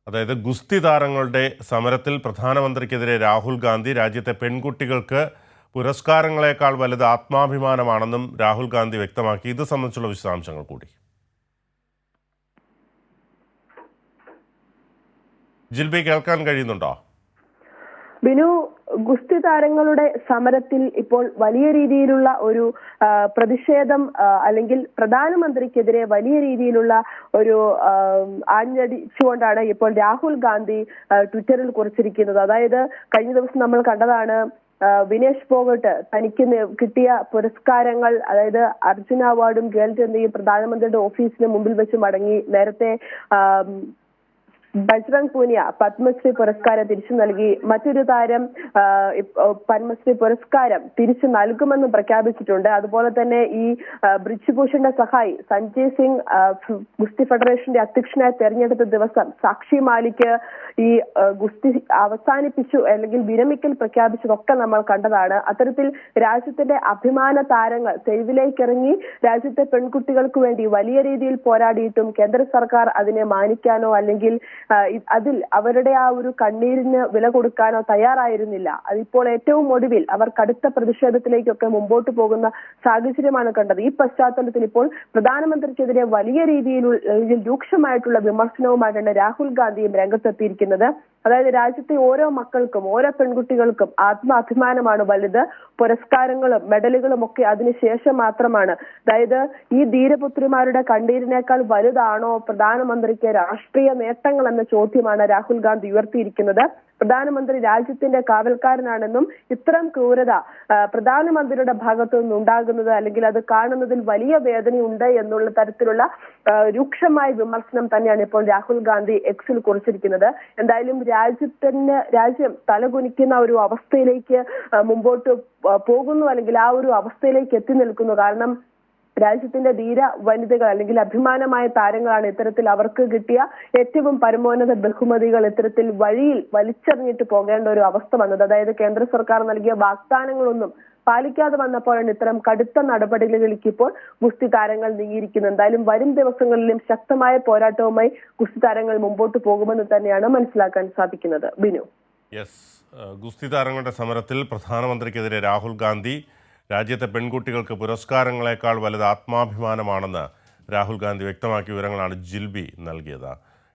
അതായത് ഗുസ്തി താരങ്ങളുടെ സമരത്തിൽ പ്രധാനമന്ത്രിക്കെതിരെ രാഹുൽ ഗാന്ധി രാജ്യത്തെ പെൺകുട്ടികൾക്ക് പുരസ്കാരങ്ങളെക്കാൾ വലുത് ആത്മാഭിമാനമാണെന്നും രാഹുൽ ഗാന്ധി വ്യക്തമാക്കി. ഇത് സംബന്ധിച്ചുള്ള വിശദാംശങ്ങൾ കൂടി ജിൽബി കേൾക്കാൻ കഴിയുന്നുണ്ടോ? ബിനു, ഗുസ്തി താരങ്ങളുടെ സമരത്തിൽ ഇപ്പോൾ വലിയ രീതിയിലുള്ള ഒരു പ്രതിഷേധം അല്ലെങ്കിൽ പ്രധാനമന്ത്രിക്കെതിരെ വലിയ രീതിയിലുള്ള ഒരു ആഞ്ഞടിച്ചുകൊണ്ടാണ് ഇപ്പോൾ രാഹുൽ ഗാന്ധി ട്വിറ്ററിൽ കുറിച്ചിരിക്കുന്നത്. അതായത് കഴിഞ്ഞ ദിവസം നമ്മൾ കണ്ടതാണ് വിനേഷ് ഫോഗട്ട് തനിക്ക് കിട്ടിയ പുരസ്കാരങ്ങൾ, അതായത് അർജുന അവാർഡും ഗേൾഡ് എന്നിവയും പ്രധാനമന്ത്രിയുടെ ഓഫീസിന് മുമ്പിൽ വെച്ച് മടങ്ങി. നേരത്തെ ബജ്രംഗ് പൂനിയ പത്മശ്രീ പുരസ്കാരം തിരിച്ചു നൽകി. മറ്റൊരു താരം പത്മശ്രീ പുരസ്കാരം തിരിച്ചു നൽകുമെന്നും പ്രഖ്യാപിച്ചിട്ടുണ്ട്. അതുപോലെ തന്നെ ഈ ബ്രിജ്ഭൂഷന്റെ സഹായി സഞ്ജയ് സിംഗ് ഗുസ്തി ഫെഡറേഷന്റെ അധ്യക്ഷനായി തെരഞ്ഞെടുത്ത ദിവസം സാക്ഷി മാലിക്ക് ഈ ഗുസ്തി അവസാനിപ്പിച്ചു അല്ലെങ്കിൽ വിരമിക്കൽ പ്രഖ്യാപിച്ചതൊക്കെ നമ്മൾ കണ്ടതാണ്. അത്തരത്തിൽ രാജ്യത്തിന്റെ അഭിമാന താരങ്ങൾ തെരുവിലേക്കിറങ്ങി രാജ്യത്തെ പെൺകുട്ടികൾക്ക് വേണ്ടി വലിയ രീതിയിൽ പോരാടിയിട്ടും കേന്ദ്ര സർക്കാർ അതിനെ മാനിക്കാനോ അല്ലെങ്കിൽ അതിൽ അവരുടെ ആ ഒരു കണ്ണീരിന് വില കൊടുക്കാനോ തയ്യാറായിരുന്നില്ല. അതിപ്പോൾ ഏറ്റവും ഒടുവിൽ അവർ കടുത്ത പ്രതിഷേധത്തിലേക്കൊക്കെ മുമ്പോട്ട് പോകുന്ന സാഹചര്യമാണ് കണ്ടത്. ഈ പശ്ചാത്തലത്തിൽ ഇപ്പോൾ പ്രധാനമന്ത്രിക്കെതിരെ വലിയ രീതിയിൽ രൂക്ഷമായിട്ടുള്ള വിമർശനവുമായിട്ടാണ് രാഹുൽ ഗാന്ധിയും രംഗത്തെത്തിയിരിക്കുന്നത്. അതായത് രാജ്യത്തെ ഓരോ മക്കൾക്കും ഓരോ പെൺകുട്ടികൾക്കും ആത്മാഭിമാനമാണ് വലുത്, പുരസ്കാരങ്ങളും മെഡലുകളും ഒക്കെ അതിനുശേഷം മാത്രമാണ്. അതായത് ഈ ധീരപുത്രിമാരുടെ കണ്ണീരിനേക്കാൾ വലുതാണോ പ്രധാനമന്ത്രിക്ക് രാഷ്ട്രീയ നേട്ടങ്ങൾ എന്ന ചോദ്യമാണ് രാഹുൽ ഗാന്ധി ഉയർത്തിയിരിക്കുന്നത്. പ്രധാനമന്ത്രി രാജ്യത്തിന്റെ കാവൽക്കാരനാണെന്നും ഇത്തരം ക്രൂരത പ്രധാനമന്ത്രിയുടെ ഭാഗത്തു നിന്നുണ്ടാകുന്നത് അല്ലെങ്കിൽ അത് കാണുന്നതിൽ വലിയ വേദനയുണ്ട് എന്നുള്ള തരത്തിലുള്ള രൂക്ഷമായ വിമർശനം തന്നെയാണ് ഇപ്പോൾ രാഹുൽ ഗാന്ധി എക്സിൽ കുറിച്ചിരിക്കുന്നത്. എന്തായാലും രാജ്യം തലകുനിക്കുന്ന ഒരു അവസ്ഥയിലേക്ക് മുമ്പോട്ട് പോകുന്നു അല്ലെങ്കിൽ ആ ഒരു അവസ്ഥയിലേക്ക് എത്തി നിൽക്കുന്നു. കാരണം രാജ്യത്തിന്റെ ധീര വനിതകൾ അല്ലെങ്കിൽ അഭിമാനമായ താരങ്ങളാണ് ഇത്തരത്തിൽ അവർക്ക് കിട്ടിയ ഏറ്റവും പരമോന്നത ബഹുമതികൾ ഇത്തരത്തിൽ വഴിയിൽ വലിച്ചെറിഞ്ഞിട്ട് പോകേണ്ട ഒരു അവസ്ഥ വന്നത്. അതായത് കേന്ദ്ര സർക്കാർ നൽകിയ വാഗ്ദാനങ്ങളൊന്നും പാലിക്കാതെ വന്നപ്പോഴാണ് ഇത്തരം കടുത്ത നടപടികളിലേക്ക് ഇപ്പോൾ ഗുസ്തി താരങ്ങൾ നീങ്ങിയിരിക്കുന്നത്. എന്തായാലും വരും ദിവസങ്ങളിലും ശക്തമായ പോരാട്ടവുമായി ഗുസ്തി താരങ്ങൾ മുമ്പോട്ട് പോകുമെന്ന് തന്നെയാണ് മനസ്സിലാക്കാൻ സാധിക്കുന്നത്. ബിനു, ഗുസ്തി താരങ്ങളുടെ സമരത്തിൽ പ്രധാനമന്ത്രിക്കെതിരെ രാഹുൽ ഗാന്ധി രാജ്യത്തെ പെൺകുട്ടികൾക്ക് പുരസ്കാരങ്ങളെക്കാൾ വലുത് ആത്മാഭിമാനമാണെന്ന് രാഹുൽ ഗാന്ധി വ്യക്തമാക്കിയ വിവരങ്ങളാണ് ജിൽബി നൽകിയത്.